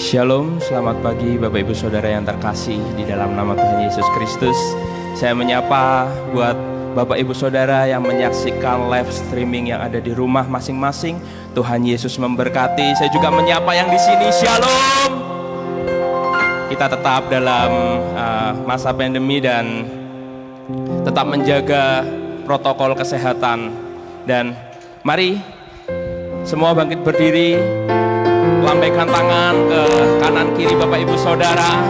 Shalom, selamat pagi Bapak Ibu Saudara yang terkasih di dalam nama Tuhan Yesus Kristus. Saya menyapa buat Bapak Ibu Saudara yang menyaksikan live streaming yang ada di rumah masing-masing. Tuhan Yesus memberkati. Saya juga menyapa yang di sini. Shalom. Kita tetap dalam masa pandemi dan tetap menjaga protokol kesehatan. Dan mari semua bangkit berdiri. Lambaikan tangan ke kanan kiri Bapak Ibu Saudara.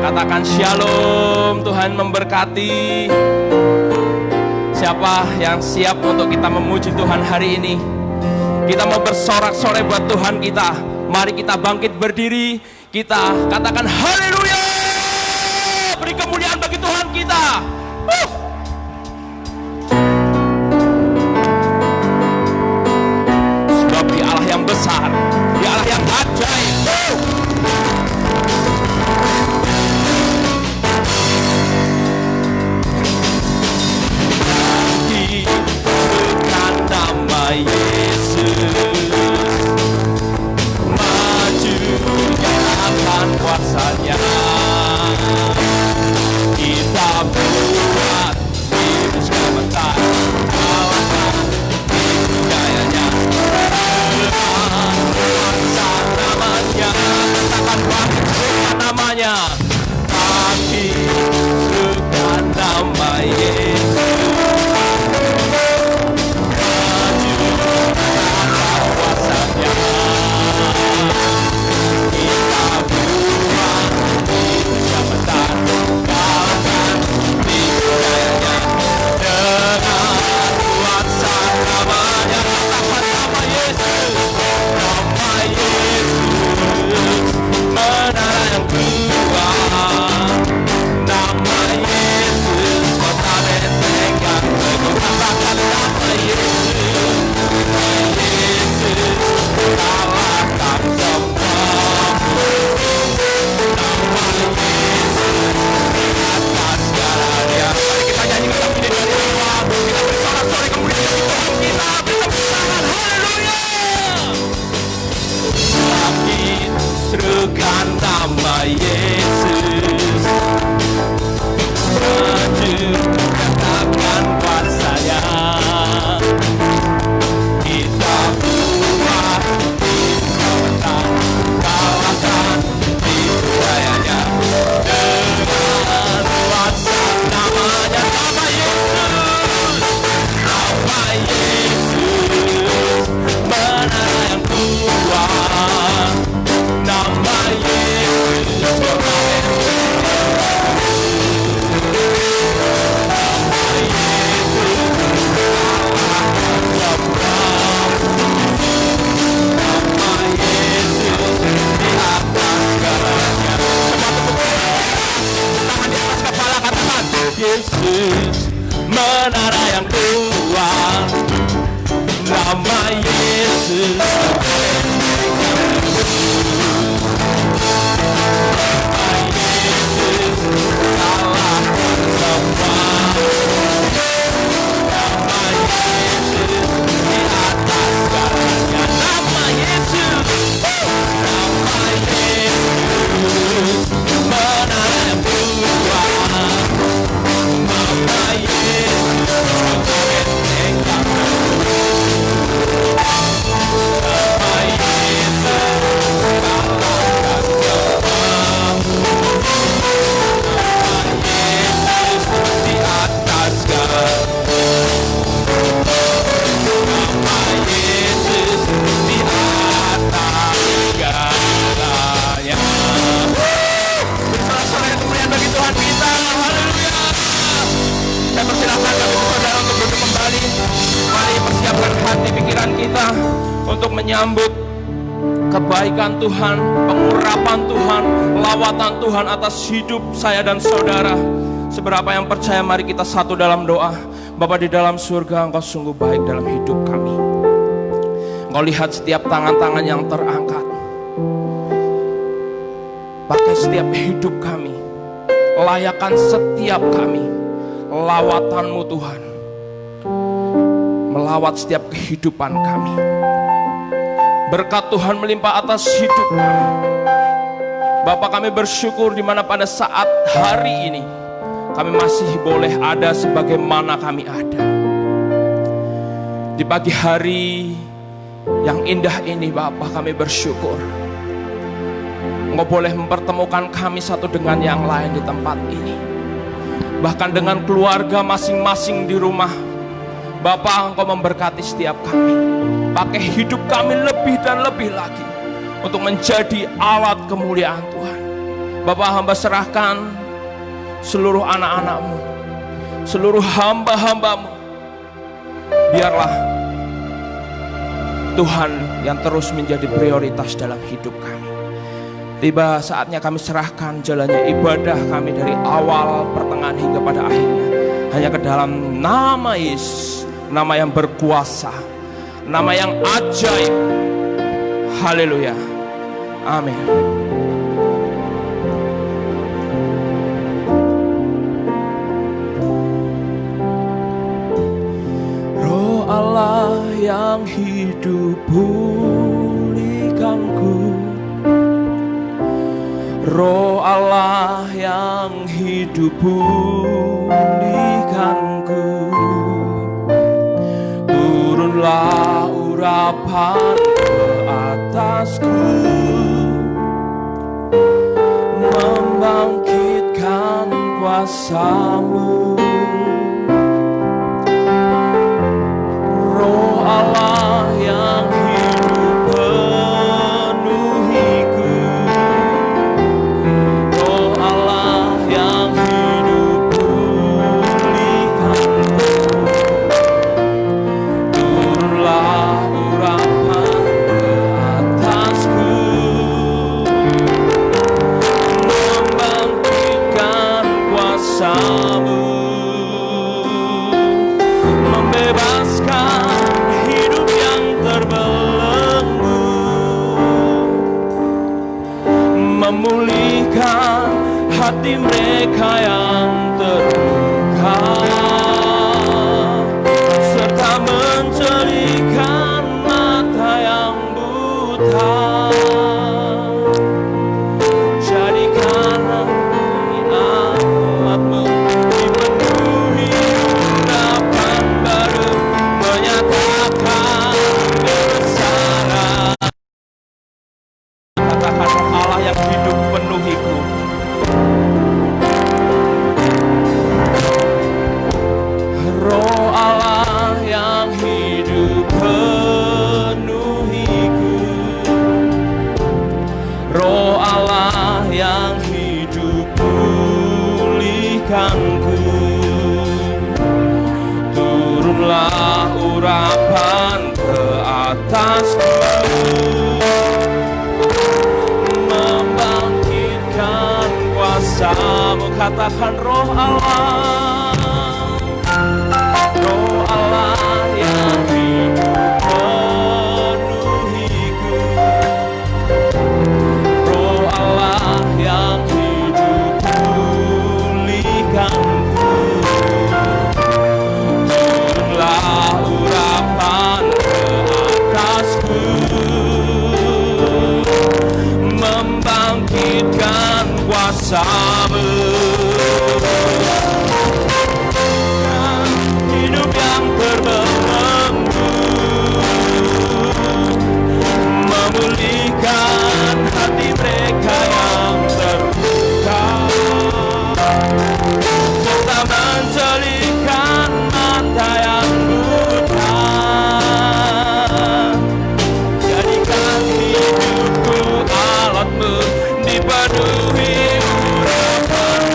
Katakan shalom, Tuhan memberkati. Siapa yang siap untuk kita memuji Tuhan hari ini? Kita mau bersorak-sorai buat Tuhan kita. Mari kita bangkit berdiri. Kita katakan haleluya. Beri kemuliaan bagi Tuhan kita. Sebab Dia Allah yang besar, Dia Allah yang ajaib. Bukan nama Yesus, maju nyatakan kuasanya. Kita buat hidup sebentar, kalahkan hidup gayanya. Namanya, tapi bukan nama Yesus. Maju dalam kuasanya. Kita buat hidup sebentar, kalahkan hidup gayanya. Dengan kuasa namanya, katakan nama Yesus. Nama Yesus, menara yang kuat. Nama Yesus, kota benteng yang teguh. Katakan nama Yesus. Nama Yesus, kalahkan semua. Nama Yesus, atas segalanya. Mari kita nyanyikan lagu ini dari awal. Kita bersorak-sorai kemudian Tuhan kita. Bersama-sama, haleluya. Bangkit, serukan nama Yesus. Maju, katakan kuasanya. Kita buat hidup sebentar, kalahkan hidup gayanya. Dengan kuasa namanya, nama Yesus. Nama Yesus, menara yang kuat. Nama Yesus, kota benteng. Nama Yesus, kalahkan semua. Nama Yesus, di atas segalanya. Semua tepuk tangan di atas kepala, katakan Yesus, menara yang kuat. Nama Yesus, Nama Yesus, kalahkan semua. Nama Yesus, di atas segalanya. Nama Yesus, nama Yesus, menara yang kuat. Nama Yesus, kota benteng yang teguh. Nama Yesus, kalahkan semua. Nama Yesus, di atas segalanya. Nama Yesus, di atas segalanya. Bersorak-sorai kemuliaan bagi Tuhan kita. Haleluya. Saya persilakan Bapak Ibu Saudara untuk duduk kembali. Mari persiapkan hati pikiran kita untuk menyambut kebaikan Tuhan, pengurapan Tuhan, lawatan Tuhan atas hidup saya dan saudara. Seberapa yang percaya, mari kita satu dalam doa. Bapa di dalam surga, Engkau sungguh baik dalam hidup kami. Engkau lihat setiap tangan-tangan yang terangkat. Pakai setiap hidup kami. Layakan setiap kami. Lawatan-Mu Tuhan. Melawat setiap kehidupan kami. Berkat Tuhan melimpah atas hidup kami. Bapa, kami bersyukur di mana pada saat hari ini kami masih boleh ada sebagaimana kami ada. Di pagi hari yang indah ini Bapa, kami bersyukur Engkau boleh mempertemukan kami satu dengan yang lain di tempat ini. Bahkan dengan keluarga masing-masing di rumah. Bapa, Engkau memberkati setiap kami. Pakai hidup kami lebih dan lebih lagi untuk menjadi alat kemuliaan Tuhan. Bapa, hamba serahkan seluruh anak-anak-Mu, seluruh hamba-hamba-Mu. Biarlah Tuhan yang terus menjadi prioritas dalam hidup kami. Tiba saatnya kami serahkan jalannya ibadah kami dari awal, pertengahan hingga pada akhirnya hanya ke dalam nama Yesus, nama yang berkuasa, nama yang ajaib. Haleluya. Amin. Roh Allah yang hidup pulihkanku, Roh Allah yang hidup pulihkanku. Turunlah urapan ke atasku, membangkitkan kuasa-Mu. Roh Allah yang hidup penuhiku, Roh Allah yang hidup pulihkanku. Turunlah urapan ke atasku, membangkitkan kuasa-Mu, membebaskan hidup yang terbelenggu, memulihkan hati mereka yang terluka, serta mencerikan mata yang buta. Jadikan alat-Mu dipenuhi urapan baru, menyatakan kebesaran. Katakan, Roh Allah yang hidup penuhiku. Roh Allah yang hidup penuhiku, Roh Allah yang hidup pulihkanku. Turunlah urapan ke atasku, membangkitkan kuasa-Mu. Katakan, Roh Allah, Roh Allah yang hidup penuhiku, Roh Allah yang hidup pulihkanku. Turunlah urapan ke atasku, membangkitkan kuasa-Mu. Hidup yang terbelenggu, memulihkan hati mereka yang terluka, serta menjelikan mata yang buta. Jadikan hidupku alat-Mu, dipenuhi urapan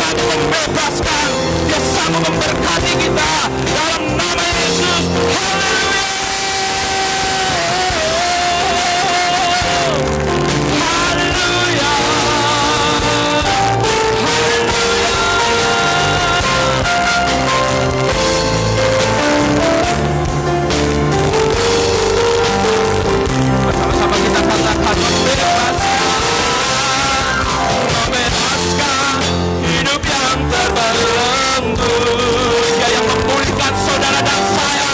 sanggup membebaskan, Dia sanggup memberkati kita dalam nama Yesus. Haleluya. Bersama-sama kita katakan membebaskan hidup yang terbelenggu. Dia yang memulihkan saudara dan saya.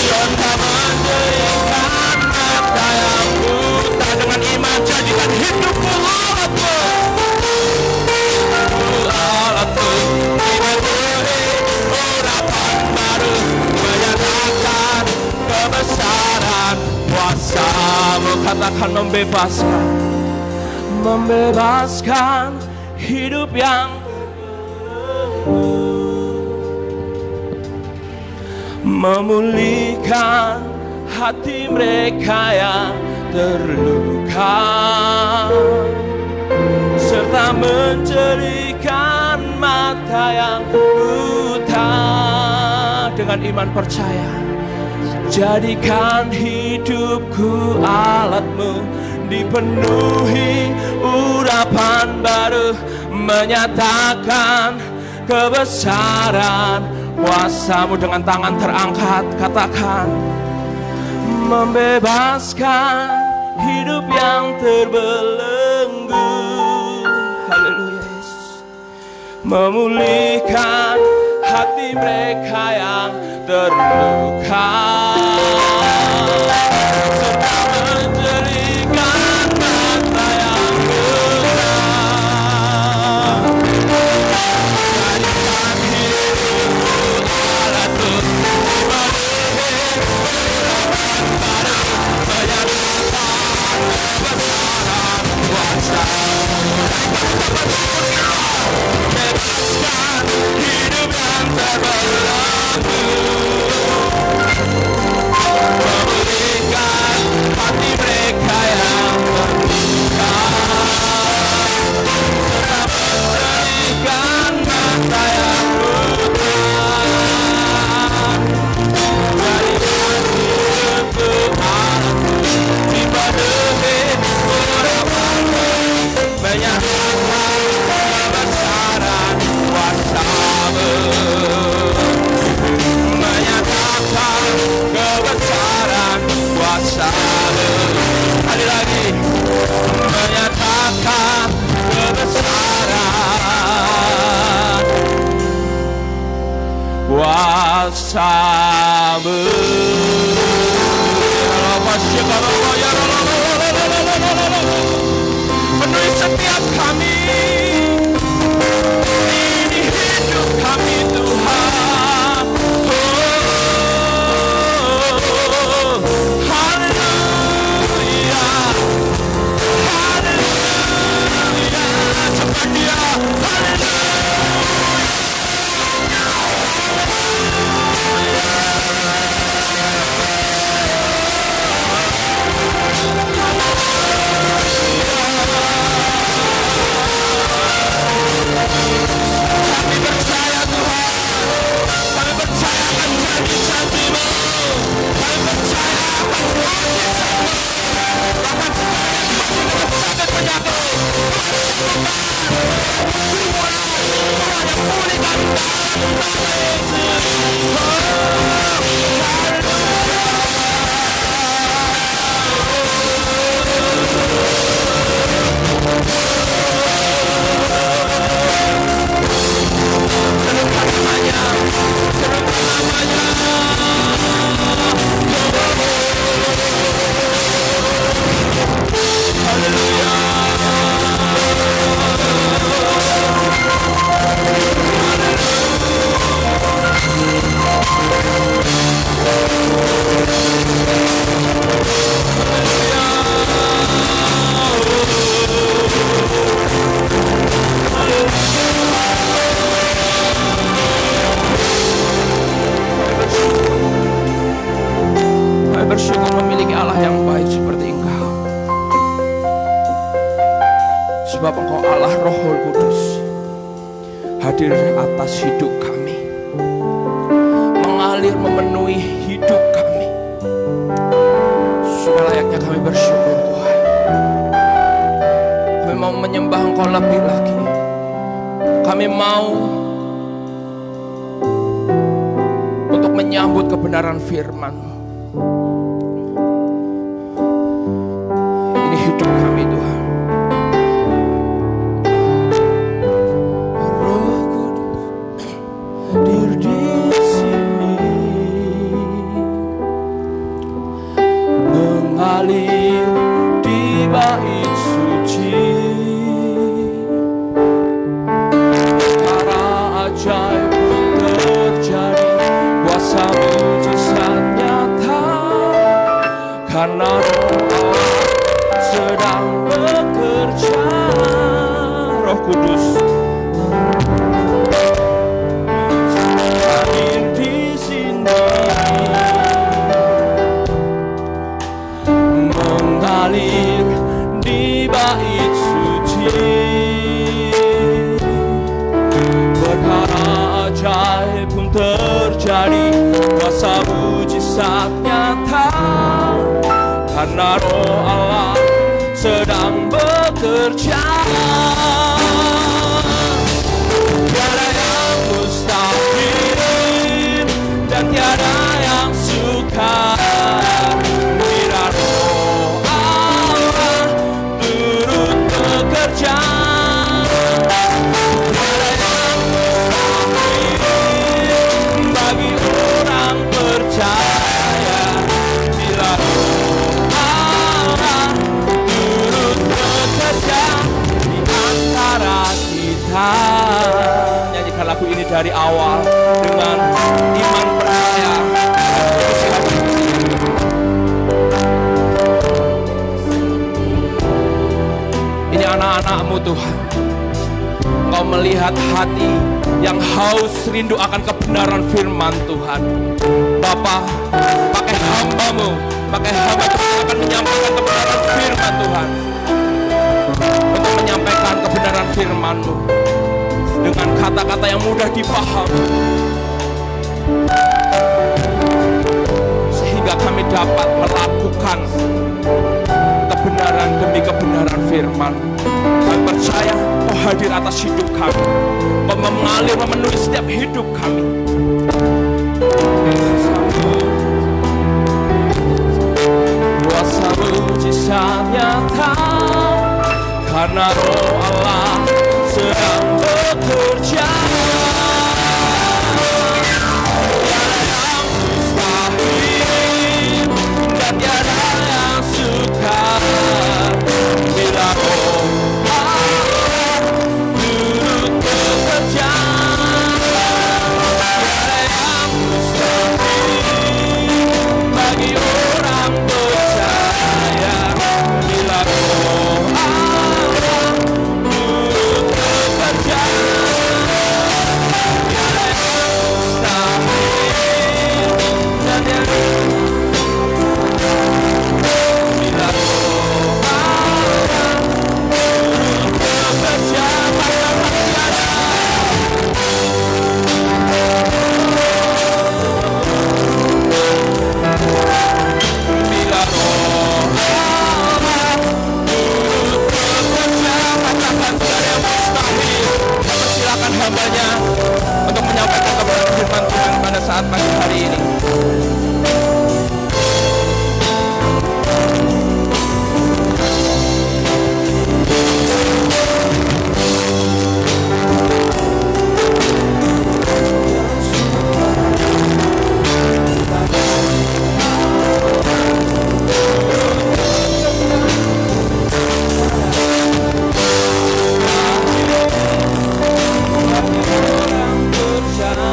Serta menjadikan mata yang buta, dengan iman jadikan hidupmu alatmu. Alatmu diberi urapan baru, menyatakan kebesaran kuasa-Mu. Katakan membebaskan, membebaskan hidup yang memulihkan hati mereka yang terluka, serta menjadikan mata yang buta. Dengan iman percaya, jadikan hidupku alat-Mu, dipenuhi urapan baru, menyatakan kebesaran kuasa-Mu. Dengan tangan terangkat katakan, membebaskan hidup yang terbelenggu. Haleluya Yesus. Memulihkan hati mereka yang terluka, serta menjadikan mata yang buta. Jadikan hidupku alat-Mu, bebaskan hidup yang terbelenggu, memulihkan hati mereka yang terluka, serta menjadikan mata yang buta. Jadikan hidupku alat-Mu, dipenuhi urapan-Mu, menyatakan kebesaran kuasa-Mu, menyatakan kebesaran kuasa-Mu. Sekali lagi, menyatakan kebesaran kuasa-Mu. Penuhi setiap kami, ini hidup kami Tuhan. Haleluya, haleluya, sembah Dia, haleluya. Kami percaya Tuhan, kami percaya akan janji-janji-Mu, kami percaya akan mujizat-Mu, bahkan sakit penyakit, semua yang pulihkan dalam nama Haleluya. Sebab Engkau Allah Roh Kudus hadir atas hidup kami, mengalir memenuhi hidup kami. Sudah layaknya kami bersyukur Tuhan. Kami mau menyembah Engkau lebih lagi. Kami mau untuk menyambut kebenaran firman-Mu. Ini hidup kami Tuhan. Roh Kudus hadir di sini, mengalir di bait suci. Ajaib pun terjadi, kuasa mujizat nyata, karena Roh sedang bekerja. Roh Kudus hadir di sini, mengalir di bait suci. Ajaib pun terjadi, kuasa mujizat nyata, karena Roh Allah sedang bekerja. Tiada yang mustahil dan tiada yang sukar bila Roh Allah turut bekerja. Bagi orang percaya, bila Roh Allah turut bekerja di antara kita. Nyanyikan lagu ini dari awal dengan iman percaya. Ini anak-anak-Mu Tuhan. Engkau melihat hati yang haus rindu akan kebenaran firman Tuhan. Bapa, pakai hamba-Mu, pakai hamba Tuhan akan menyampaikan kebenaran firman Tuhan, untuk menyampaikan kebenaran firman-Mu dengan kata-kata yang mudah dipahami, sehingga kami dapat melakukan kebenaran demi kebenaran firman. Kami percaya Kau hadir atas hidup kami, Kau mengalir memenuhi setiap hidup kami. Kuasa mujizat nyata, karena Roh Allah sedang bekerja. Tiada yang mustahil dan tiada yang sukar bila Roh Allah turut bekerja. Tiada yang mustahil bagi orang percaya, bila Roh Allah turut bekerja. Tiada yang mustahil dan tiada bila Roh Allah turut bekerja. Bila Roh Allah turut bekerja, katakan tiada yang mustahil. Silakan hamba-Nya untuk menyampaikan kebenaran firman Tuhan pada saat pagi hari ini. Orang percaya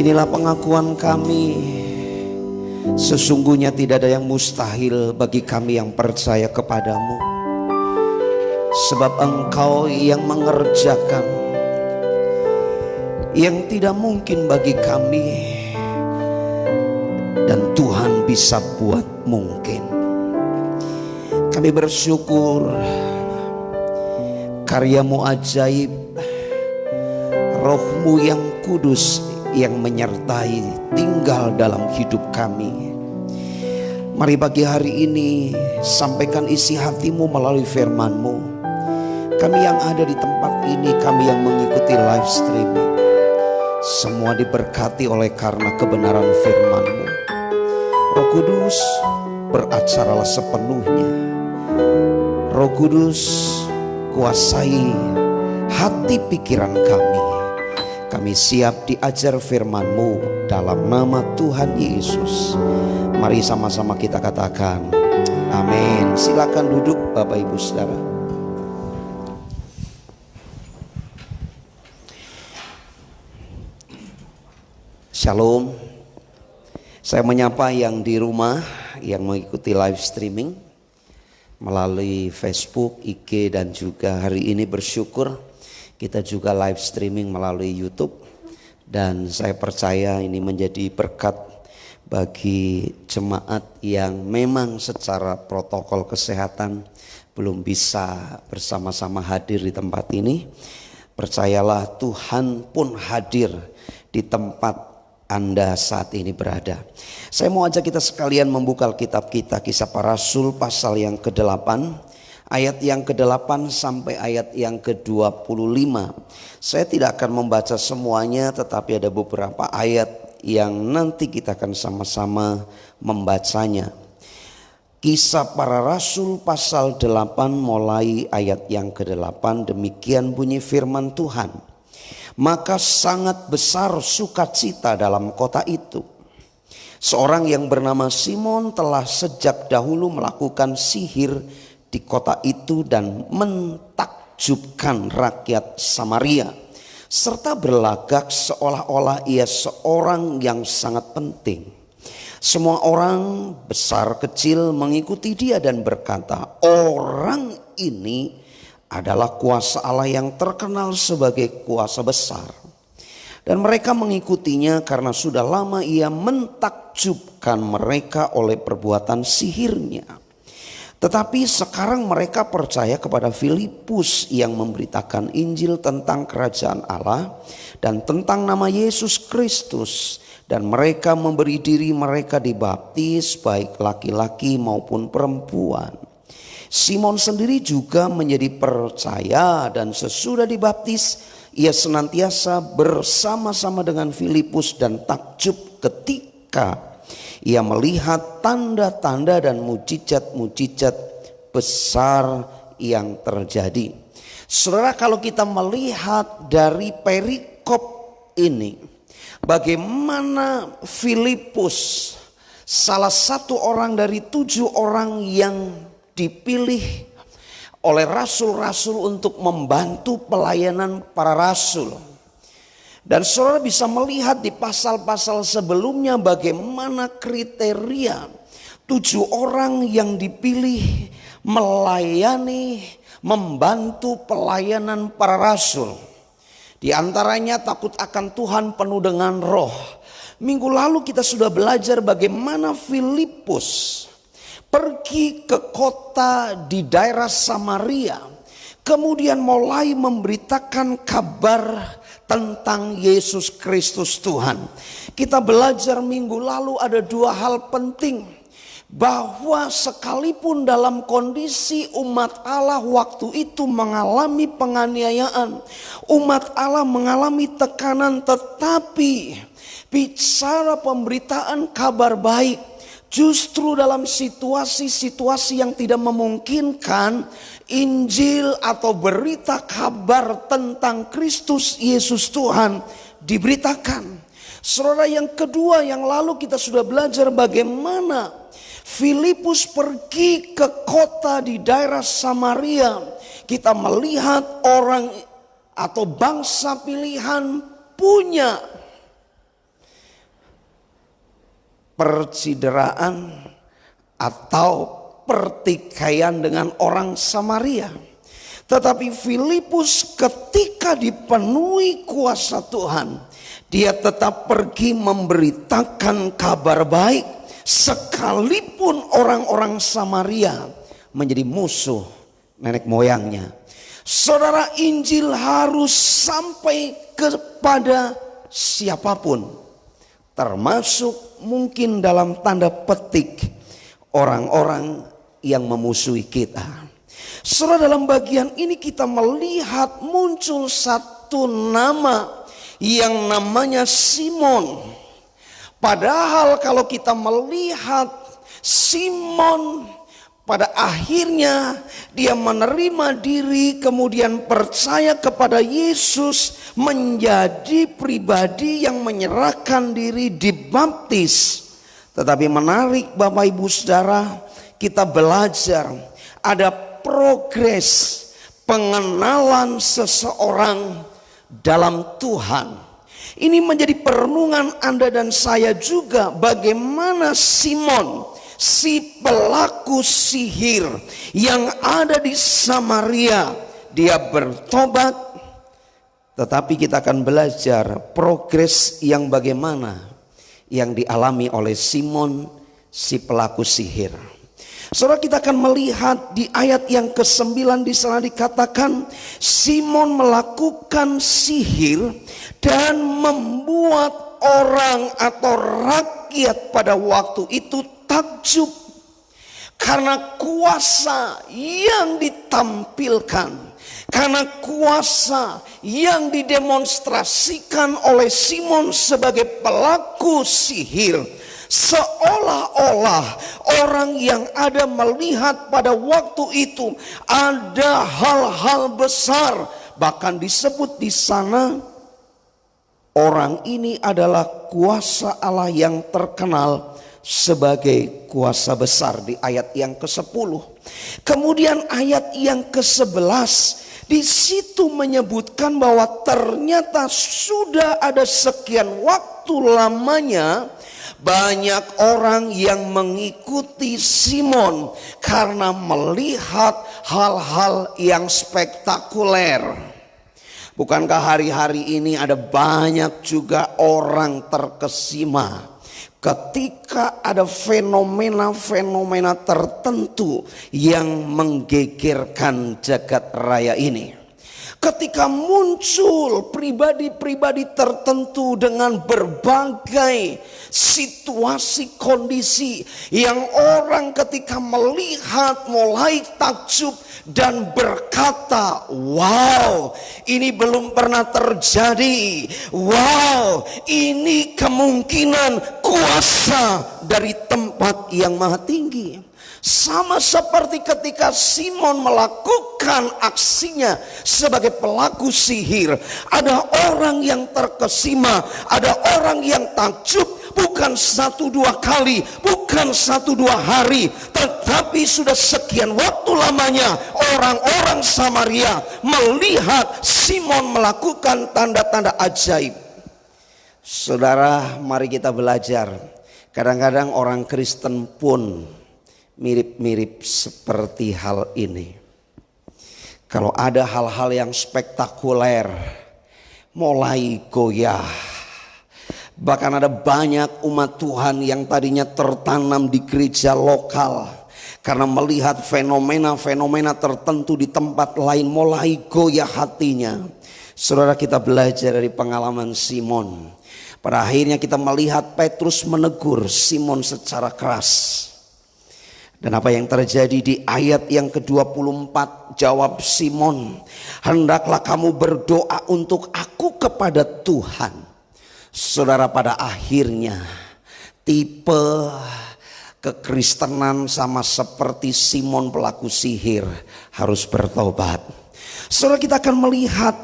Inilah pengakuan kami, sesungguhnya tidak ada yang mustahil bagi kami yang percaya kepadamu. Sebab Engkau yang mengerjakan yang tidak mungkin bagi kami, dan Tuhan bisa buat mungkin. Kami bersyukur karya-Mu ajaib, Roh-Mu yang kudus yang menyertai tinggal dalam hidup kami. Mari pagi hari ini sampaikan isi hati-Mu melalui firman-Mu. Kami yang ada di tempat ini, kami yang mengikuti live streaming, semua diberkati oleh karena kebenaran firman-Mu. Roh Kudus, beracaralah sepenuhnya. Roh Kudus, kuasai hati pikiran kami. Kami siap diajar firman-Mu dalam nama Tuhan Yesus. Mari sama-sama kita katakan amin. Silakan duduk Bapak Ibu Saudara. Shalom. Saya menyapa yang di rumah, yang mengikuti live streaming melalui Facebook, IG, dan juga hari ini bersyukur kita juga live streaming melalui YouTube. Dan saya percaya ini menjadi berkat bagi jemaat yang memang secara protokol kesehatan belum bisa bersama-sama hadir di tempat ini. Percayalah Tuhan pun hadir di tempat Anda saat ini berada. Saya mau ajak kita sekalian membuka kitab kita, Kisah Para Rasul pasal yang ke-8. Ayat yang ke-8 sampai ayat yang ke-25. Saya tidak akan membaca semuanya, tetapi ada beberapa ayat yang nanti kita akan sama-sama membacanya. Kisah Para Rasul pasal 8 mulai ayat yang ke-8, demikian bunyi firman Tuhan. Maka sangat besar sukacita dalam kota itu. Seorang yang bernama Simon telah sejak dahulu melakukan sihir di kota itu dan mentakjubkan rakyat Samaria, serta berlagak seolah-olah ia seorang yang sangat penting. Semua orang besar kecil mengikuti dia dan berkata, orang ini adalah kuasa Allah yang terkenal sebagai kuasa besar. Dan mereka mengikutinya karena sudah lama ia mentakjubkan mereka oleh perbuatan sihirnya. Tetapi sekarang mereka percaya kepada Filipus yang memberitakan Injil tentang kerajaan Allah dan tentang nama Yesus Kristus. Dan mereka memberi diri mereka dibaptis, baik laki-laki maupun perempuan. Simon sendiri juga menjadi percaya, dan sesudah dibaptis ia senantiasa bersama-sama dengan Filipus dan takjub ketika ia melihat tanda-tanda dan mujizat-mujizat besar yang terjadi. Saudara, kalau kita melihat dari perikop ini, bagaimana Filipus, salah satu orang dari 7 orang yang dipilih oleh rasul-rasul untuk membantu pelayanan para rasul. Dan saudara bisa melihat di pasal-pasal sebelumnya bagaimana kriteria 7 orang yang dipilih melayani, membantu pelayanan para rasul. Di antaranya takut akan Tuhan, penuh dengan roh. Minggu lalu kita sudah belajar bagaimana Filipus pergi ke kota di daerah Samaria, kemudian mulai memberitakan kabar tentang Yesus Kristus Tuhan. Kita belajar minggu lalu ada 2 hal penting. Bahwa sekalipun dalam kondisi umat Allah waktu itu mengalami penganiayaan, umat Allah mengalami tekanan, tetapi bicara pemberitaan kabar baik, justru dalam situasi-situasi yang tidak memungkinkan, Injil atau berita kabar tentang Kristus Yesus Tuhan diberitakan. Saudara, yang kedua yang lalu kita sudah belajar bagaimana Filipus pergi ke kota di daerah Samaria. Kita melihat orang atau bangsa pilihan punya percideraan atau pertikaian dengan orang Samaria. Tetapi Filipus ketika dipenuhi kuasa Tuhan, dia tetap pergi memberitakan kabar baik sekalipun orang-orang Samaria menjadi musuh nenek moyangnya. Saudara, Injil harus sampai kepada siapapun, termasuk mungkin dalam tanda petik orang-orang yang memusuhi kita. Saudara, dalam bagian ini kita melihat muncul satu nama yang namanya Simon. Padahal kalau kita melihat Simon, pada akhirnya dia menerima diri, kemudian percaya kepada Yesus, menjadi pribadi yang menyerahkan diri, dibaptis. Tetapi menarik Bapak Ibu Saudara, kita belajar ada progres pengenalan seseorang dalam Tuhan. Ini menjadi perenungan Anda dan saya juga, bagaimana Simon, si pelaku sihir yang ada di Samaria, dia bertobat. Tetapi kita akan belajar progres yang bagaimana yang dialami oleh Simon, si pelaku sihir. Saudara, kita akan melihat di ayat yang ke-9 di sana dikatakan Simon melakukan sihir dan membuat orang atau rakyat pada waktu itu takjub karena kuasa yang ditampilkan, karena kuasa yang didemonstrasikan oleh Simon sebagai pelaku sihir. Seolah-olah orang yang ada melihat pada waktu itu ada hal-hal besar. Bahkan disebut di sana orang ini adalah kuasa Allah yang terkenal sebagai kuasa besar di ayat yang ke-10. Kemudian ayat yang ke-11 di situ menyebutkan bahwa ternyata sudah ada sekian waktu lamanya banyak orang yang mengikuti Simon karena melihat hal-hal yang spektakuler. Bukankah hari-hari ini ada banyak juga orang terkesima ketika ada fenomena-fenomena tertentu yang menggegerkan jagat raya ini. Ketika muncul pribadi-pribadi tertentu dengan berbagai situasi kondisi yang orang ketika melihat mulai takjub dan berkata, wow, ini belum pernah terjadi. Wow, ini kemungkinan kuasa dari tempat yang maha tinggi. Sama seperti ketika Simon melakukan aksinya sebagai pelaku sihir. Ada orang yang terkesima, ada orang yang takjub. Bukan 1-2 kali, bukan 1-2 hari, tetapi sudah sekian waktu lamanya orang-orang Samaria melihat Simon melakukan tanda-tanda ajaib. Saudara, mari kita belajar. Kadang-kadang orang Kristen pun mirip-mirip seperti hal ini. Kalau ada hal-hal yang spektakuler, mulai goyah. Bahkan ada banyak umat Tuhan yang tadinya tertanam di gereja lokal, karena melihat fenomena-fenomena tertentu di tempat lain mulai goyah hatinya. Saudara, kita belajar dari pengalaman Simon. Pada akhirnya kita melihat Petrus menegur Simon secara keras. Dan apa yang terjadi di ayat yang ke-24, jawab Simon, hendaklah kamu berdoa untuk aku kepada Tuhan. Saudara, pada akhirnya tipe kekristenan sama seperti Simon pelaku sihir harus bertobat. Saudara, kita akan melihat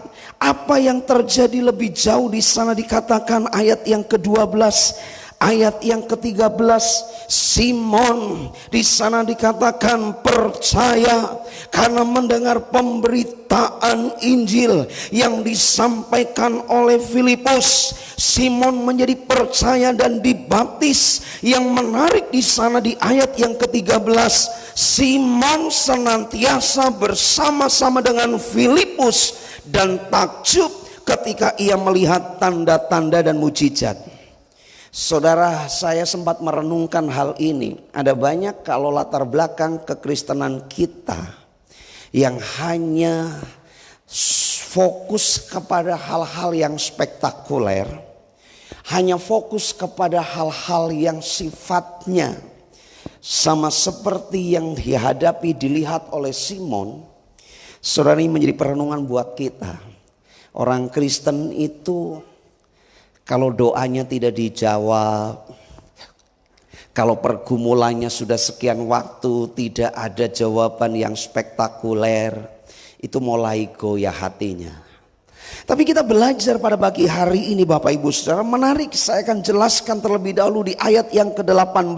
apa yang terjadi lebih jauh di sana. Dikatakan ayat yang ke-12, ayat yang ke-13, Simon di sana dikatakan percaya karena mendengar pemberitaan Injil yang disampaikan oleh Filipus. Simon menjadi percaya dan dibaptis. Yang menarik di sana di ayat yang ke-13, Simon senantiasa bersama-sama dengan Filipus dan takjub ketika ia melihat tanda-tanda dan mujizat. Saudara, saya sempat merenungkan hal ini. Ada banyak kalau latar belakang kekristenan kita yang hanya fokus kepada hal-hal yang spektakuler, hanya fokus kepada hal-hal yang sifatnya sama seperti yang dilihat oleh Simon. Saudara, ini menjadi perenungan buat kita. Orang Kristen itu kalau doanya tidak dijawab, kalau pergumulannya sudah sekian waktu tidak ada jawaban yang spektakuler, itu mulai goyah hatinya. Tapi kita belajar pada pagi hari ini Bapak Ibu Saudara, menarik. Saya akan jelaskan terlebih dahulu di ayat yang ke-18.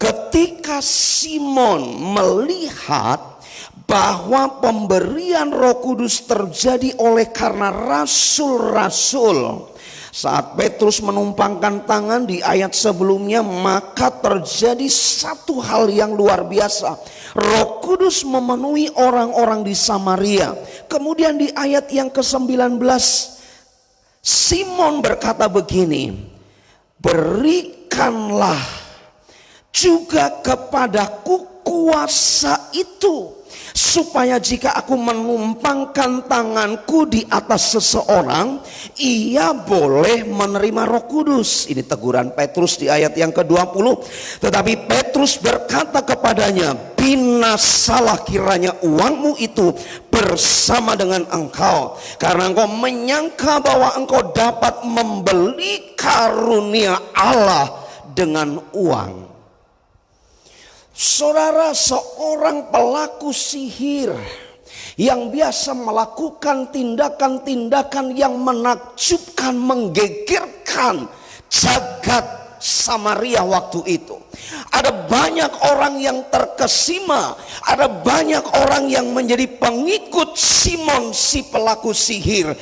Ketika Simon melihat bahwa pemberian Roh Kudus terjadi oleh karena rasul-rasul, saat Petrus menumpangkan tangan di ayat sebelumnya, maka terjadi satu hal yang luar biasa. Roh Kudus memenuhi orang-orang di Samaria. Kemudian di ayat yang ke-19, Simon berkata begini, berikanlah juga kepadaku kuasa itu, supaya jika aku menumpangkan tanganku di atas seseorang, ia boleh menerima Roh Kudus. Ini teguran Petrus di ayat yang ke-20. Tetapi Petrus berkata kepadanya, binasalah kiranya uangmu itu bersama dengan engkau, karena engkau menyangka bahwa engkau dapat membeli karunia Allah dengan uang. Saudara, seorang pelaku sihir yang biasa melakukan tindakan-tindakan yang menakjubkan, menggegerkan jagat Samaria waktu itu. Ada banyak orang yang terkesima, ada banyak orang yang menjadi pengikut Simon si pelaku sihir.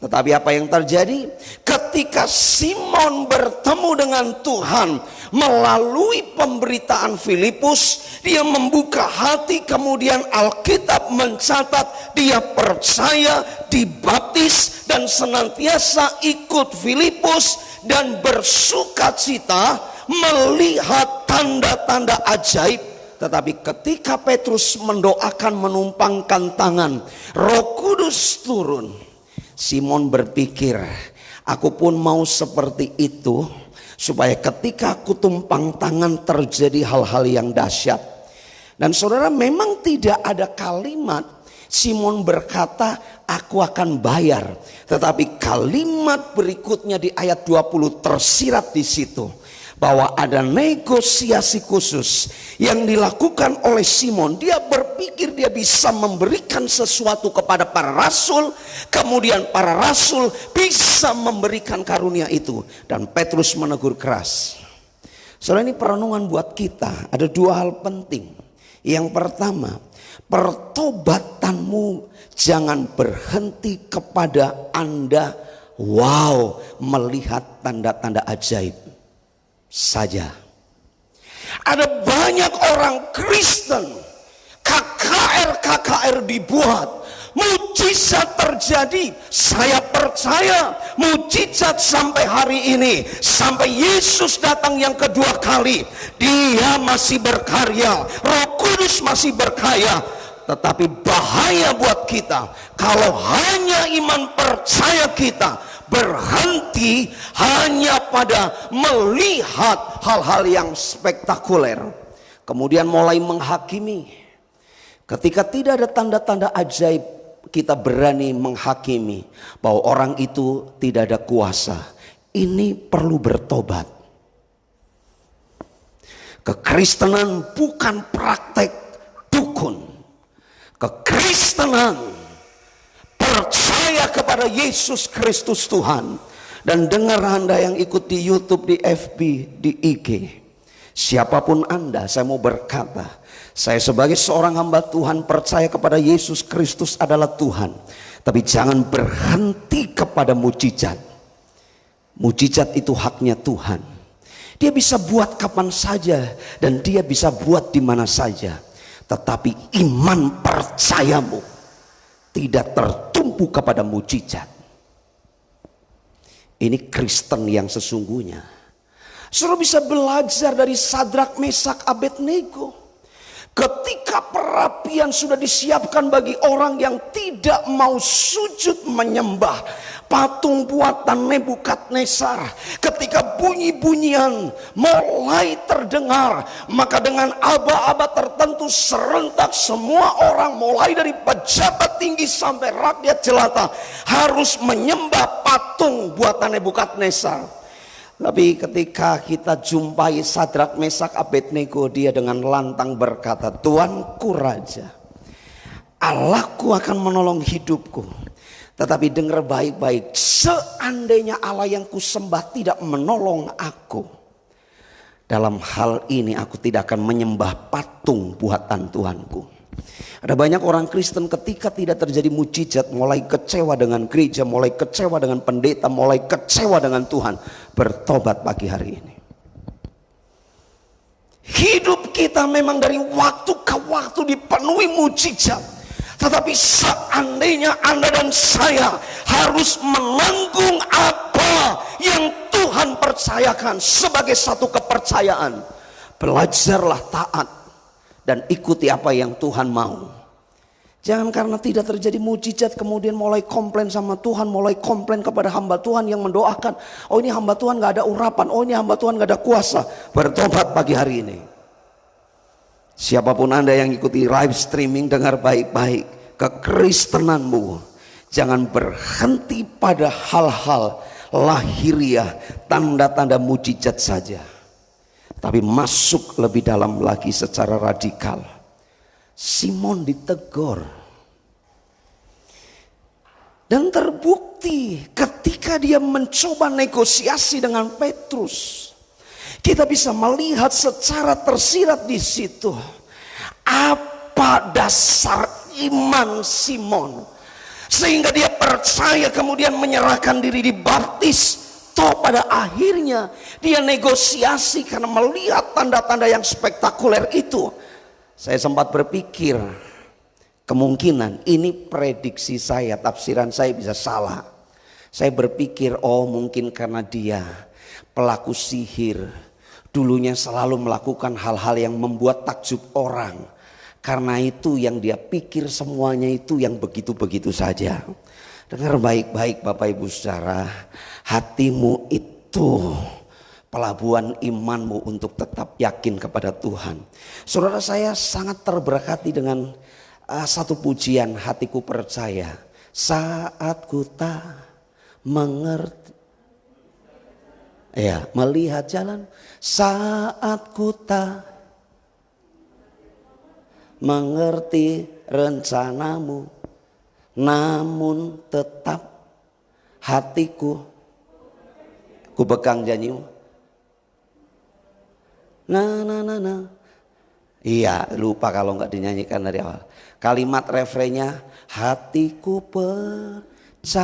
Tetapi apa yang terjadi? Ketika Simon bertemu dengan Tuhan melalui pemberitaan Filipus, dia membuka hati, kemudian Alkitab mencatat dia percaya, dibaptis, dan senantiasa ikut Filipus dan bersukacita melihat tanda-tanda ajaib. Tetapi ketika Petrus mendoakan, menumpangkan tangan, Roh Kudus turun. Simon berpikir, aku pun mau seperti itu, supaya ketika aku tumpang tangan terjadi hal-hal yang dahsyat. Dan saudara, memang tidak ada kalimat Simon berkata aku akan bayar. Tetapi kalimat berikutnya di ayat 20 tersirat di situ, bahwa ada negosiasi khusus yang dilakukan oleh Simon. Dia berpikir dia bisa memberikan sesuatu kepada para rasul, kemudian para rasul bisa memberikan karunia itu. Dan Petrus menegur keras. Saudara, ini perenungan buat kita. Ada dua hal penting. Yang pertama, pertobatanmu jangan berhenti kepada Anda melihat tanda-tanda ajaib saja. Ada banyak orang Kristen, KKR dibuat, mujizat terjadi. Saya percaya mujizat sampai hari ini, sampai Yesus datang yang kedua kali, dia masih berkarya, Roh Kudus masih berkarya. Tetapi bahaya buat kita kalau hanya iman percaya kita berhenti hanya pada melihat hal-hal yang spektakuler, kemudian mulai menghakimi. Ketika tidak ada tanda-tanda ajaib, kita berani menghakimi bahwa orang itu tidak ada kuasa. Ini perlu bertobat. Kekristenan bukan praktek dukun. Kekristenan percaya kepada Yesus Kristus Tuhan Dan dengar Anda yang ikut di YouTube, di FB, di IG. Siapapun Anda, saya mau berkata, saya sebagai seorang hamba Tuhan percaya kepada Yesus Kristus adalah Tuhan. Tapi jangan berhenti kepada mujizat. Mujizat itu haknya Tuhan. Dia bisa buat kapan saja dan dia bisa buat di mana saja. Tetapi iman percayamu tidak tertumpu kepada mujizat. Ini Kristen yang sesungguhnya. Saudara bisa belajar dari Sadrak, Mesak, Abednego. Ketika perapian sudah disiapkan bagi orang yang tidak mau sujud menyembah patung buatan Nebukadnezar, ketika bunyi-bunyian mulai terdengar, maka dengan aba-aba tertentu serentak semua orang mulai dari pejabat tinggi sampai rakyat jelata harus menyembah patung buatan Nebukadnezar. Tapi ketika kita jumpai Sadrak, Mesak, Abednego, dia dengan lantang berkata, Tuanku Raja, Allahku akan menolong hidupku. Tetapi dengar baik-baik, seandainya Allah yang kusembah tidak menolong aku, dalam hal ini aku tidak akan menyembah patung buatan Tuanku. Ada banyak orang Kristen ketika tidak terjadi mujizat mulai kecewa dengan gereja, mulai kecewa dengan pendeta, mulai kecewa dengan Tuhan. Bertobat pagi hari ini. Hidup kita memang dari waktu ke waktu dipenuhi mujizat. Tetapi seandainya Anda dan saya harus menanggung apa yang Tuhan percayakan sebagai satu kepercayaan. Belajarlah taat dan ikuti apa yang Tuhan mau. Jangan karena tidak terjadi mujizat kemudian mulai komplain sama Tuhan, mulai komplain kepada hamba Tuhan yang mendoakan, oh ini hamba Tuhan gak ada urapan, oh ini hamba Tuhan gak ada kuasa. Bertobat pagi hari ini. Siapapun Anda yang ikuti live streaming, dengar baik-baik, kekristenanmu jangan berhenti pada hal-hal lahiriah, tanda-tanda mujizat saja, tapi masuk lebih dalam lagi secara radikal. Simon ditegur dan terbukti ketika dia mencoba negosiasi dengan Petrus. Kita bisa melihat secara tersirat di situ apa dasar iman Simon sehingga dia percaya kemudian menyerahkan diri dibaptis. Toh pada akhirnya dia negosiasi karena melihat tanda-tanda yang spektakuler itu. Saya sempat berpikir kemungkinan ini prediksi saya, tafsiran saya bisa salah. Saya berpikir oh mungkin karena dia pelaku sihir, dulunya selalu melakukan hal-hal yang membuat takjub orang. Karena itu yang dia pikir semuanya itu yang begitu-begitu saja. Dengar baik-baik Bapak Ibu Saudara, hatimu itu pelabuhan imanmu untuk tetap yakin kepada Tuhan. Saudara, saya sangat terberkati dengan satu pujian, hatiku percaya. Saat ku tak mengerti, ya, melihat jalan. Saat ku tak mengerti rencanamu, namun tetap hatiku, ku pegang janjimu. Nah. Iya, lupa kalau nggak dinyanyikan dari awal. Kalimat refrennya, hatiku percaya,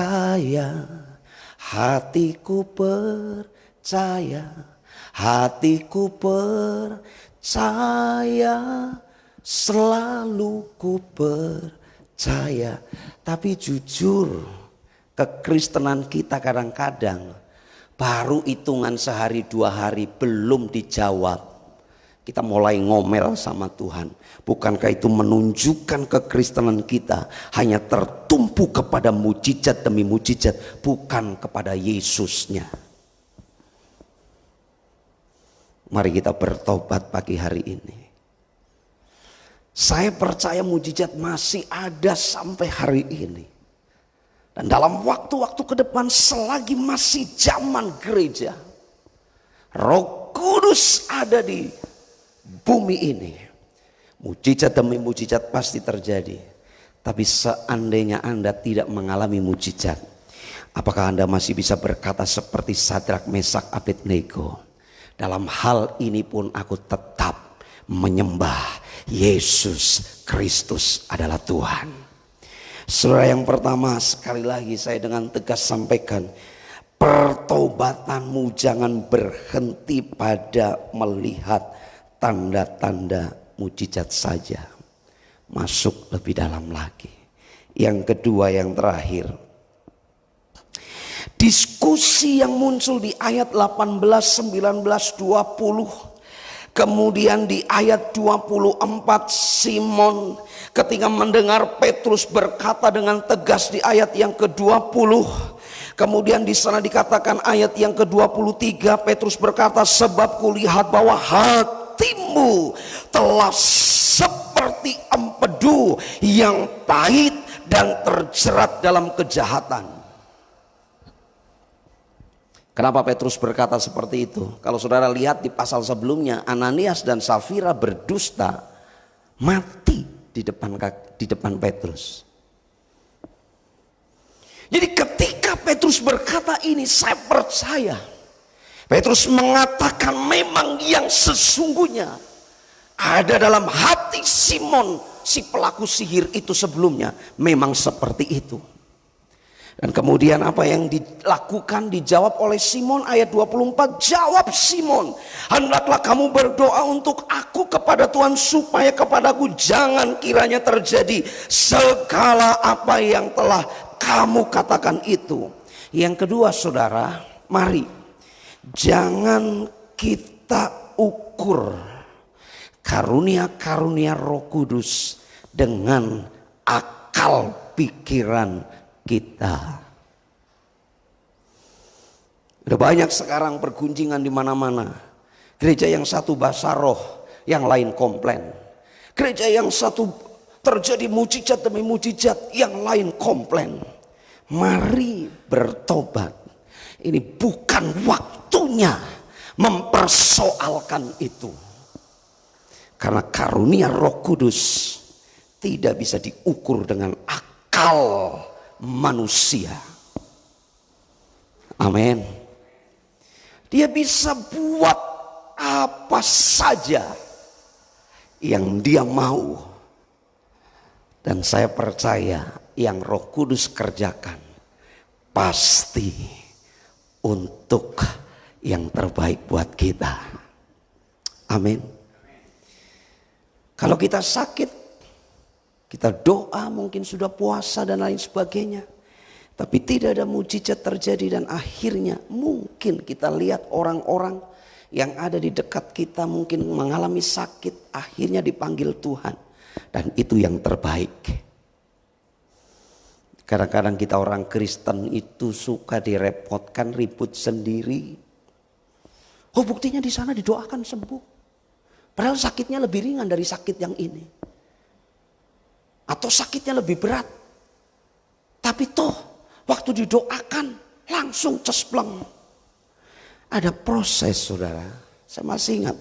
hatiku percaya, hatiku percaya, selalu ku percaya. Tapi jujur, kekristenan kita kadang-kadang baru hitungan sehari dua hari belum dijawab, kita mulai ngomel sama Tuhan. Bukankah itu menunjukkan kekristenan kita hanya tertumpu kepada mujizat demi mujizat, bukan kepada Yesusnya. Mari kita bertobat pagi hari ini. Saya percaya mujizat masih ada sampai hari ini. Dan dalam waktu-waktu ke depan selagi masih zaman gereja, Roh Kudus ada di bumi ini, mujizat demi mujizat pasti terjadi. Tapi seandainya Anda tidak mengalami mujizat, Apakah Anda masih bisa berkata seperti Sadrak, Mesak, Abednego? Dalam hal ini pun aku tetap menyembah Yesus Kristus adalah Tuhan. Saudara, yang pertama, sekali lagi saya dengan tegas sampaikan, pertobatanmu jangan berhenti pada melihat tanda-tanda mujizat saja. Masuk lebih dalam lagi. Yang kedua, yang terakhir, diskusi yang muncul di ayat 18, 19, 20. Kemudian di ayat 24, Simon ketika mendengar Petrus berkata dengan tegas di ayat yang ke-20. Kemudian di sana dikatakan ayat yang ke-23, Petrus berkata, sebab kulihat bahwa hatimu telah seperti empedu yang pahit dan terjerat dalam kejahatan. Kenapa Petrus berkata seperti itu? Kalau saudara lihat di pasal sebelumnya, Ananias dan Safira berdusta, mati di depan Petrus. Jadi ketika Petrus berkata ini, saya percaya Petrus mengatakan memang yang sesungguhnya ada dalam hati Simon, si pelaku sihir itu sebelumnya, memang seperti itu. Dan kemudian apa yang dilakukan, dijawab oleh Simon. Ayat 24, jawab Simon, hendaklah kamu berdoa untuk aku kepada Tuhan, supaya kepadaku jangan kiranya terjadi segala apa yang telah kamu katakan itu. Yang kedua saudara, mari jangan kita ukur karunia-karunia Roh Kudus dengan akal pikiran kita. Udah banyak sekarang pergunjingan di mana-mana. Gereja yang satu bahasa roh, yang lain komplain. Gereja yang satu terjadi mujizat demi mujizat, yang lain komplain. Mari bertobat. Ini bukan waktunya mempersoalkan itu. Karena karunia Roh Kudus tidak bisa diukur dengan akal manusia. Amin. Dia bisa buat apa saja yang dia mau. Dan saya percaya yang Roh Kudus kerjakan pasti untuk yang terbaik buat kita. Amin. Kalau kita sakit, kita doa, mungkin sudah puasa dan lain sebagainya, tapi tidak ada mujizat terjadi. Dan akhirnya mungkin kita lihat orang-orang yang ada di dekat kita mungkin mengalami sakit, akhirnya dipanggil Tuhan. Dan itu yang terbaik. Kadang-kadang kita orang Kristen itu suka direpotkan, ribut sendiri. Oh, buktinya di sana didoakan sembuh. Padahal sakitnya lebih ringan dari sakit yang ini. Atau sakitnya lebih berat. Tapi toh waktu didoakan langsung cespleng. Ada proses saudara. Saya masih ingat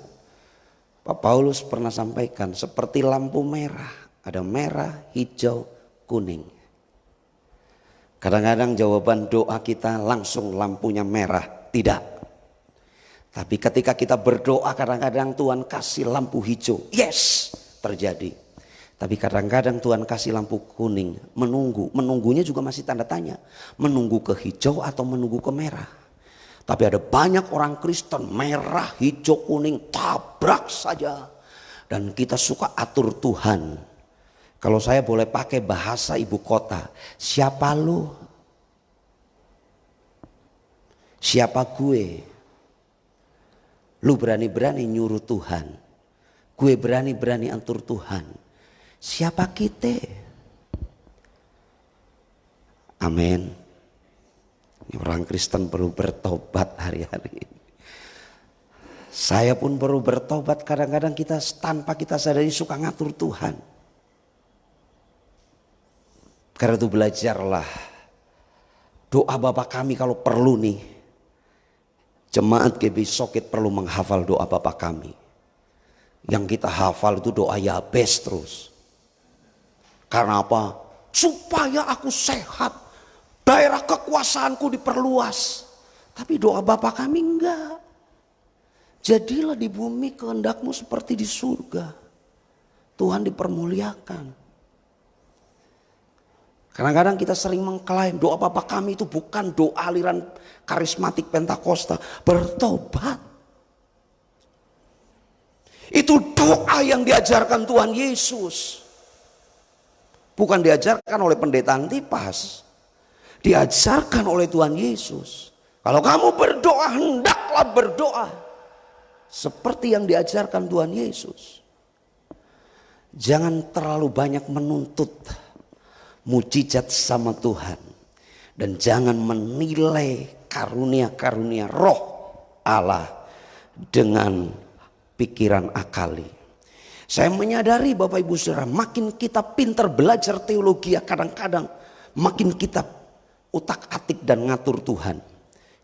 Pak Paulus pernah sampaikan seperti lampu merah. Ada merah, hijau, kuning. Kadang-kadang jawaban doa kita langsung lampunya merah. Tidak. Tapi ketika kita berdoa kadang-kadang Tuhan kasih lampu hijau. Yes, terjadi. Tapi kadang-kadang Tuhan kasih lampu kuning, menunggu. Menunggunya juga masih tanda tanya. Menunggu ke hijau atau menunggu ke merah. Tapi ada banyak orang Kristen merah, hijau, kuning, tabrak saja. Dan kita suka atur Tuhan. Kalau saya boleh pakai bahasa ibu kota, siapa lu? Siapa gue? Lu berani-berani nyuruh Tuhan. Gue berani-berani atur Tuhan. Siapa kita? Amin. Ini orang Kristen perlu bertobat hari-hari ini. Saya pun perlu bertobat. Kadang-kadang kita tanpa kita sadari suka ngatur Tuhan. Karena itu belajarlah. Doa Bapa kami kalau perlu nih. Jemaat GB Sokit perlu menghafal doa Bapa kami. Yang kita hafal itu doa Yabes terus. Karena apa? Supaya aku sehat daerah kekuasaanku diperluas. Tapi doa Bapa kami enggak. Jadilah di bumi kehendakmu seperti di surga. Tuhan dipermuliakan. Kadang-kadang kita sering mengklaim doa Bapa kami itu bukan doa aliran karismatik Pentakosta. Bertobat. Itu doa yang diajarkan Tuhan Yesus. Bukan diajarkan oleh pendeta Antipas. Diajarkan oleh Tuhan Yesus. Kalau kamu berdoa, hendaklah berdoa seperti yang diajarkan Tuhan Yesus. Jangan terlalu banyak menuntut mujizat sama Tuhan. Dan jangan menilai karunia-karunia roh Allah dengan pikiran akali. Saya menyadari Bapak Ibu Saudara, makin kita pintar belajar teologi, kadang-kadang makin kita utak-atik dan ngatur Tuhan.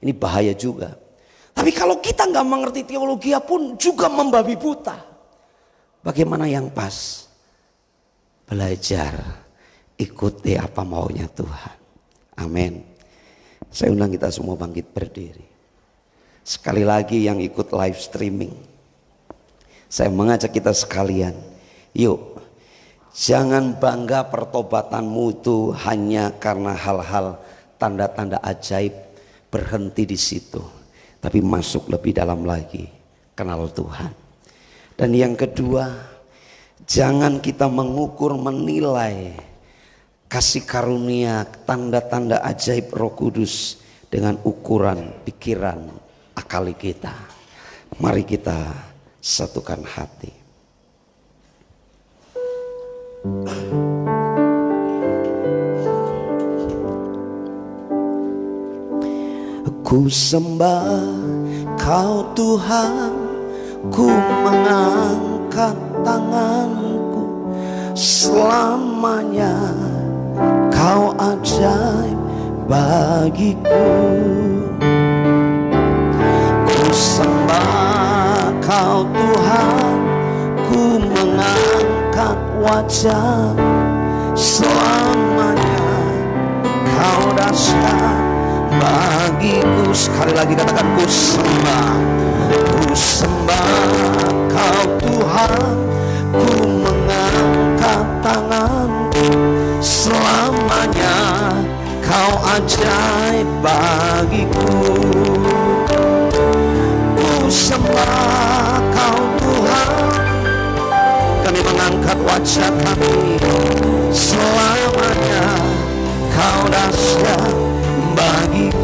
Ini bahaya juga. Tapi kalau kita nggak mengerti teologi pun juga membabi buta. Bagaimana yang pas? Belajar, ikuti apa maunya Tuhan. Amin. Saya undang kita semua bangkit berdiri. Sekali lagi yang ikut live streaming, saya mengajak kita sekalian, yuk, jangan bangga pertobatanmu itu hanya karena hal-hal tanda-tanda ajaib, berhenti di situ. Tapi masuk lebih dalam lagi, kenal Tuhan. Dan yang kedua, jangan kita mengukur, menilai kasih karunia, tanda-tanda ajaib Roh Kudus dengan ukuran pikiran akali kita. Mari kita satukan hati. Ku sembah Kau Tuhan, ku mengangkat tanganku, selamanya Kau ajaib bagiku. Ku sembah Kau Tuhan, ku mengangkat wajah, selamanya Kau dahsyat bagiku. Sekali lagi katakan, ku sembah Kau Tuhan, ku mengangkat tanganku, selamanya Kau ajaib bagiku. Ku sembah Kau Tuhan, kami mengangkat wajah kami, selamanya Kau dahsyat bagiku.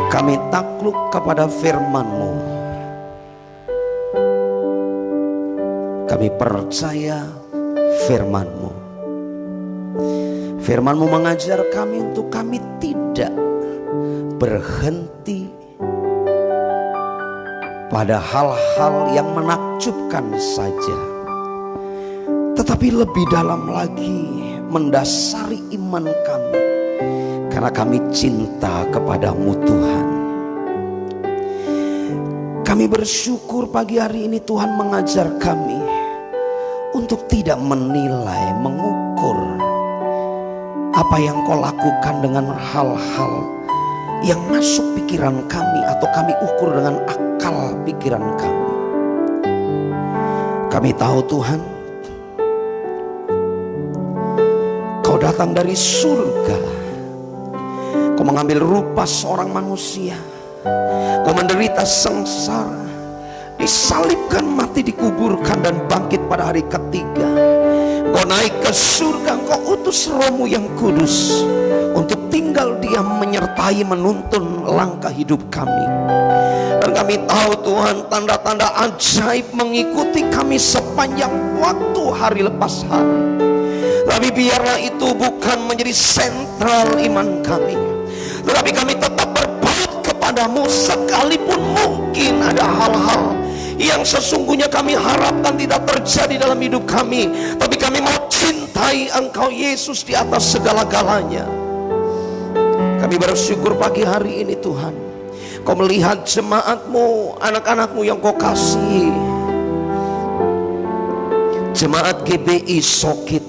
Kami takluk kepada firman-Mu. Kami percaya firman-Mu. Firman-Mu mengajar kami untuk kami tidak berhenti pada hal-hal yang menakjubkan saja, tetapi lebih dalam lagi mendasari iman kami, karena kami cinta kepadamu Tuhan. Kami bersyukur pagi hari ini Tuhan mengajar kami untuk tidak menilai, mengukur apa yang Kau lakukan dengan hal-hal yang masuk pikiran kami, atau kami ukur dengan akal pikiran kami. Kami tahu Tuhan, Kau datang dari surga. Kau mengambil rupa seorang manusia. Kau menderita sengsara, disalibkan, mati, dikuburkan, dan bangkit pada hari ketiga. Kau naik ke surga. Kau utus Roh-Mu yang kudus untuk tinggal diam, menyertai, menuntun langkah hidup kami. Dan kami tahu Tuhan, tanda-tanda ajaib mengikuti kami sepanjang waktu, hari lepas hari. Tapi biarlah itu bukan menjadi sentral iman kami, tetapi kami tetap berbuat kepadamu sekalipun mungkin ada hal-hal yang sesungguhnya kami harapkan tidak terjadi dalam hidup kami. Tapi kami mau cintai Engkau Yesus di atas segala-galanya. Kami bersyukur pagi hari ini Tuhan, Kau melihat jemaat-Mu, anak-anak-Mu yang Kau kasihi. Jemaat GBI Sokit,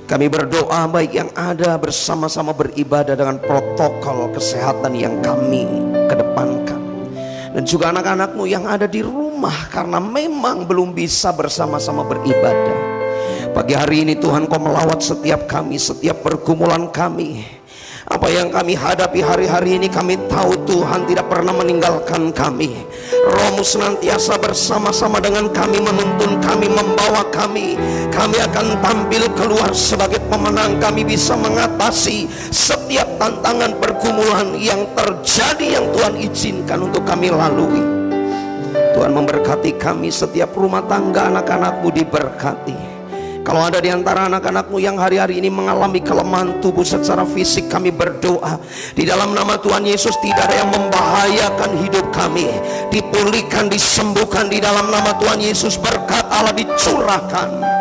Kami berdoa baik yang ada bersama-sama beribadah dengan protokol kesehatan yang kami kedepankan, dan juga anak-anakmu yang ada di rumah karena memang belum bisa bersama-sama beribadah. Pagi hari ini Tuhan, Kau melawat setiap kami, setiap pergumulan kami. Apa yang kami hadapi hari-hari ini, kami tahu Tuhan tidak pernah meninggalkan kami. Roh-Mu senantiasa bersama-sama dengan kami, menuntun kami, membawa kami. Kami akan tampil keluar sebagai pemenang. Kami bisa mengatasi setiap tantangan pergumulan yang terjadi, yang Tuhan izinkan untuk kami lalui. Tuhan memberkati kami, setiap rumah tangga anak-anak-Mu diberkati. Kalau ada di antara anak-anak-Mu yang hari-hari ini mengalami kelemahan tubuh secara fisik, kami berdoa di dalam nama Tuhan Yesus, tidak ada yang membahayakan hidup kami. Dipulihkan, disembuhkan di dalam nama Tuhan Yesus. Berkat Allah dicurahkan.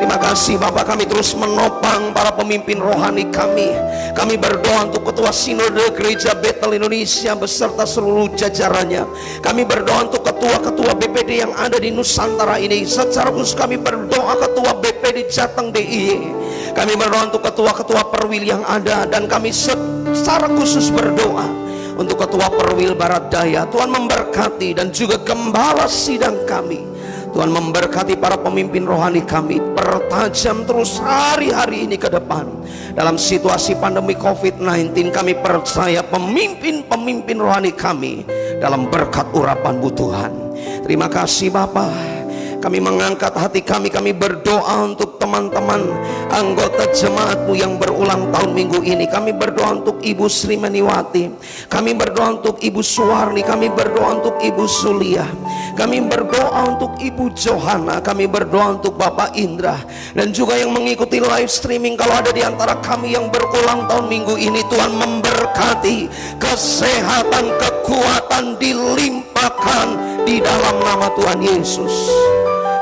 Terima kasih Bapak, kami terus menopang para pemimpin rohani kami. Kami berdoa untuk Ketua Sinode Gereja Bethel Indonesia beserta seluruh jajarannya. Kami berdoa untuk ketua-ketua BPD yang ada di Nusantara ini. Secara khusus kami berdoa Ketua BPD Jateng DIY. Kami berdoa untuk ketua-ketua Perwil yang ada, dan kami secara khusus berdoa untuk Ketua Perwil Barat Daya. Tuhan memberkati, dan juga Gembala Sidang kami. Tuhan memberkati para pemimpin rohani kami. Pertajam terus hari-hari ini ke depan. Dalam situasi pandemi COVID-19, kami percaya pemimpin-pemimpin rohani kami dalam berkat urapan-Mu Tuhan. Terima kasih Bapa. Kami mengangkat hati kami, kami berdoa untuk teman-teman anggota jemaat-Mu yang berulang tahun minggu ini. Kami berdoa untuk Ibu Sri Maniwati, kami berdoa untuk Ibu Suwarni, kami berdoa untuk Ibu Sulia, kami berdoa untuk Ibu Johana, kami berdoa untuk Bapak Indra, dan juga yang mengikuti live streaming. Kalau ada di antara kami yang berulang tahun minggu ini, Tuhan memberkati, kesehatan, kekuatan dilimpahkan di dalam nama Tuhan Yesus.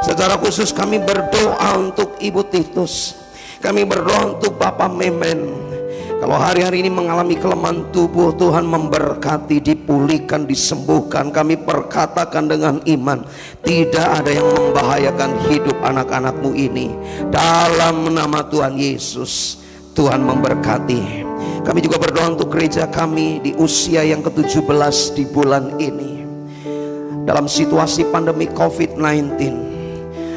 Secara khusus kami berdoa untuk Ibu Titus, kami berdoa untuk Bapak Memen. Kalau hari-hari ini mengalami kelemahan tubuh, Tuhan memberkati, dipulihkan, disembuhkan. Kami perkatakan dengan iman, tidak ada yang membahayakan hidup anak-anak-Mu ini. Dalam nama Tuhan Yesus, Tuhan memberkati. Kami juga berdoa untuk gereja kami di usia yang ke-17 di bulan ini. Dalam situasi pandemi COVID-19,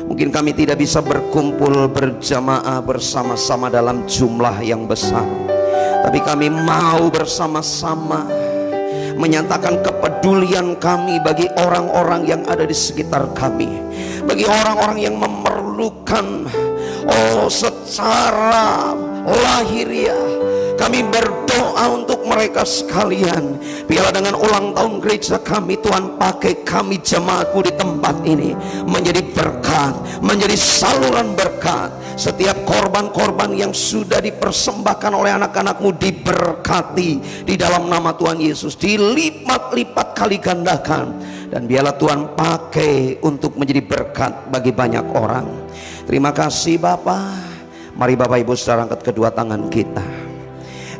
mungkin kami tidak bisa berkumpul berjamaah bersama-sama dalam jumlah yang besar, tapi kami mau bersama-sama menyatakan kepedulian kami bagi orang-orang yang ada di sekitar kami, bagi orang-orang yang memerlukan secara lahiriah. Kami berdoa untuk mereka sekalian. Biarlah dengan ulang tahun gereja kami, Tuhan pakai kami jemaat-Mu di tempat ini menjadi berkat, menjadi saluran berkat. Setiap korban-korban yang sudah dipersembahkan oleh anak-anak-Mu diberkati di dalam nama Tuhan Yesus, dilipat-lipat kali gandakan. Dan biarlah Tuhan pakai untuk menjadi berkat bagi banyak orang. Terima kasih Bapak. Mari Bapak Ibu saudara angkat kedua tangan kita.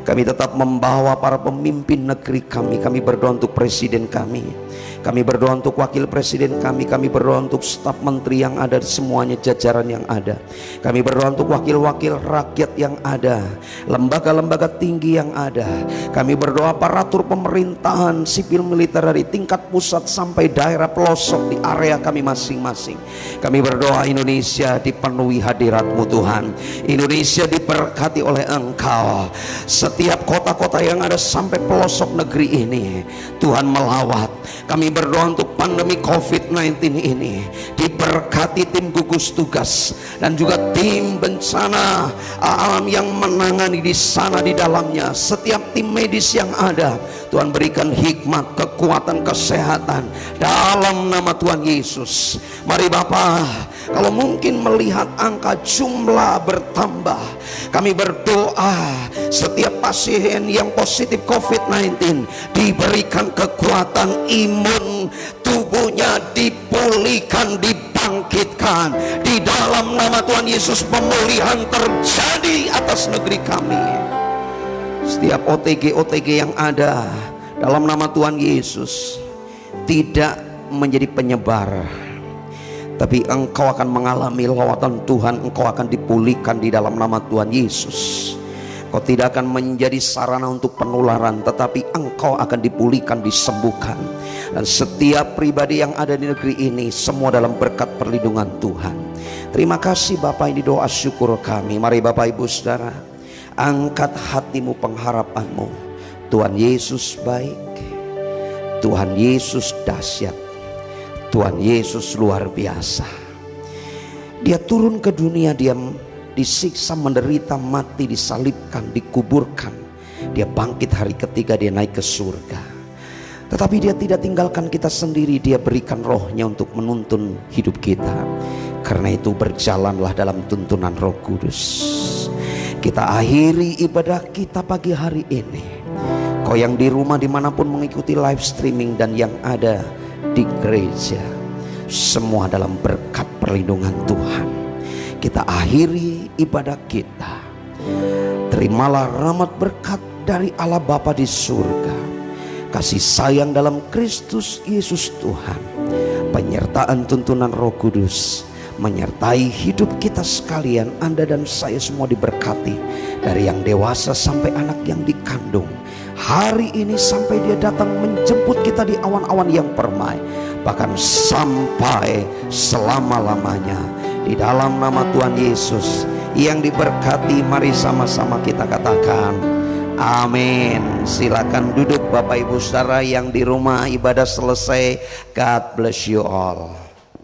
Kami tetap membawa para pemimpin negeri kami. Kami berdoa untuk presiden kami, kami berdoa untuk wakil presiden kami, kami berdoa untuk staf menteri yang ada, semuanya jajaran yang ada. Kami berdoa untuk wakil-wakil rakyat yang ada, lembaga-lembaga tinggi yang ada. Kami berdoa aparatur pemerintahan sipil militer dari tingkat pusat sampai daerah pelosok di area kami masing-masing. Kami berdoa Indonesia dipenuhi hadirat-Mu Tuhan. Indonesia diberkati oleh Engkau. Setiap kota-kota yang ada sampai pelosok negeri ini Tuhan melawat. Kami berdoa untuk pandemi COVID-19 ini diberkati tim gugus tugas dan juga tim bencana alam yang menangani di sana di dalamnya. Setiap tim medis yang ada, Tuhan berikan hikmat, kekuatan, kesehatan dalam nama Tuhan Yesus. Mari Bapak, kalau mungkin melihat angka jumlah bertambah, kami berdoa setiap pasien yang positif COVID-19 diberikan kekuatan imun tubuhnya, dipulihkan, dibangkitkan di dalam nama Tuhan Yesus. Pemulihan terjadi atas negeri kami. Setiap OTG yang ada dalam nama Tuhan Yesus tidak menjadi penyebar, Tapi engkau akan mengalami lawatan Tuhan, engkau akan dipulihkan di dalam nama Tuhan Yesus. Kau tidak akan menjadi sarana untuk penularan, tetapi engkau akan dipulihkan, disembuhkan. Dan setiap pribadi yang ada di negeri ini, semua dalam berkat perlindungan Tuhan. Terima kasih Bapak, ini doa syukur kami. Mari Bapak Ibu Saudara, angkat hatimu, pengharapanmu. Tuhan Yesus baik, Tuhan Yesus dahsyat, Tuhan Yesus luar biasa. Dia turun ke dunia, dia disiksa, menderita, mati, disalibkan, dikuburkan. Dia bangkit hari ketiga, dia naik ke surga. Tetapi dia tidak tinggalkan kita sendiri, dia berikan rohnya untuk menuntun hidup kita. Karena itu berjalanlah dalam tuntunan Roh Kudus. Kita akhiri ibadah kita pagi hari ini. Kau yang di rumah dimanapun mengikuti live streaming dan yang ada di gereja, semua dalam berkat perlindungan Tuhan. Kita akhiri ibadah kita. Terimalah rahmat berkat dari Allah Bapa di surga, kasih sayang dalam Kristus Yesus Tuhan, penyertaan tuntunan Roh Kudus menyertai hidup kita sekalian. Anda dan saya semua diberkati, dari yang dewasa sampai anak yang dikandung, hari ini sampai dia datang menjemput kita di awan-awan yang permai, bahkan sampai selama-lamanya. Di dalam nama Tuhan Yesus yang diberkati, mari sama-sama kita katakan amin. Silakan duduk Bapak Ibu Saudara yang di rumah, ibadah selesai. God bless you all.